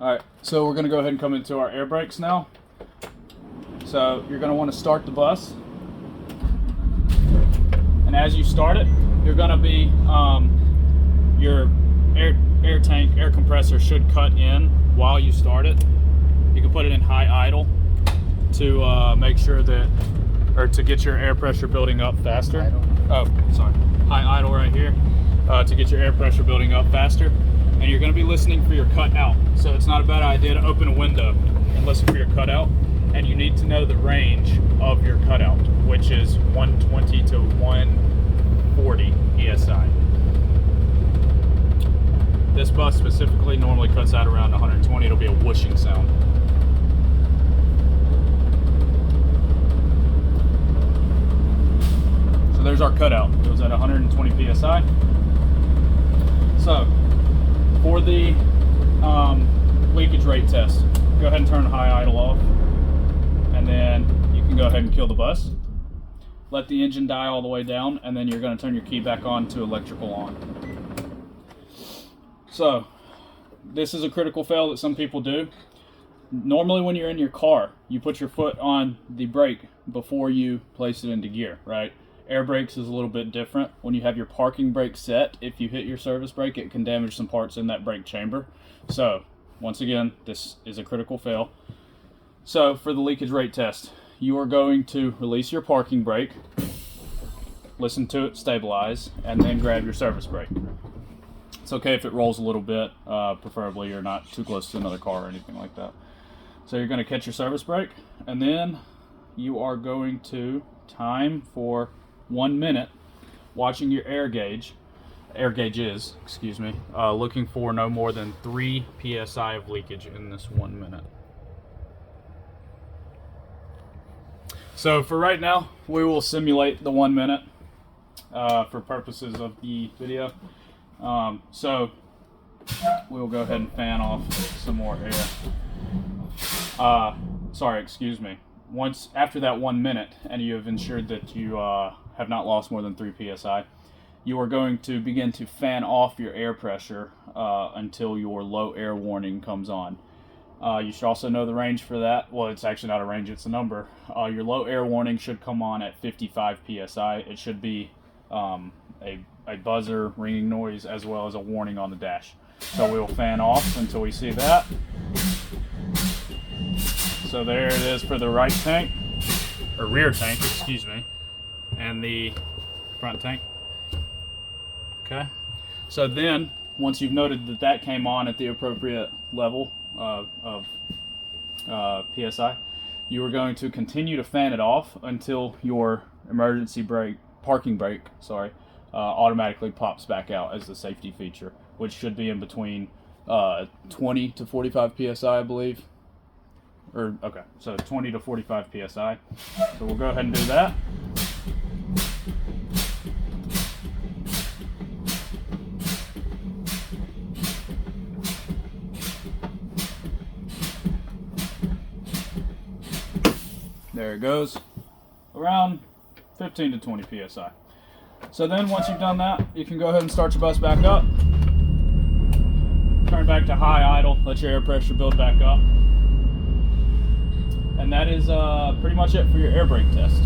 Alright, so we're going to go ahead and come into our air brakes now. So you're going to want to start the bus. And as you start it, you're going to be, your air tank, air compressor should cut in while you start it. You can put it in high idle to make sure that, or to get your air pressure building up faster. High idle right here to get your air pressure building up faster. And you're going to be listening for your cutout. So it's not a bad idea to open a window and listen for your cutout. And you need to know the range of your cutout, which is 120 to 140 PSI. This bus specifically normally cuts out around 120. It'll be a whooshing sound. So there's our cutout. It was at 120 PSI. So for the leakage rate test, go ahead and turn high idle off, and then you can go ahead and kill the bus. Let the engine die all the way down, and then you're going to turn your key back on to electrical on. So this is a critical fail that some people do. Normally when you're in your car, you put your foot on the brake before you place it into gear, right? Air brakes is a little bit different. When you have your parking brake set, if you hit your service brake, it can damage some parts in that brake chamber. So once again, this is a critical fail. So for the leakage rate test, you are going to release your parking brake, listen to it stabilize, and then grab your service brake. It's okay if it rolls a little bit, preferably you're not too close to another car or anything like that. So you're going to catch your service brake, and then you are going to time for 1 minute watching your air gauges, excuse me, looking for no more than 3 PSI of leakage in this 1 minute. So for right now, we will simulate the 1 minute for purposes of the video. So we'll go ahead and fan off some more air. Excuse me. Once after that 1 minute, and you have ensured that you have not lost more than 3 PSI, you are going to begin to fan off your air pressure until your low air warning comes on. You should also know the range for that. Well, it's actually not a range, it's a number. Your low air warning should come on at 55 PSI. It should be a buzzer ringing noise as well as a warning on the dash. So we'll fan off until we see that. So there it is for the right tank, or rear tank, excuse me, and the front tank. Okay. So then, once you've noted that that came on at the appropriate level of PSI, you are going to continue to fan it off until your emergency brake, parking brake, automatically pops back out as the safety feature, which should be in between 20 to 45 PSI, I believe. So 20 to 45 PSI. So we'll go ahead and do that. There it goes. Around 15 to 20 PSI. So then once you've done that, you can go ahead and start your bus back up. Turn back to high idle, let your air pressure build back up. And that is pretty much it for your air brake test.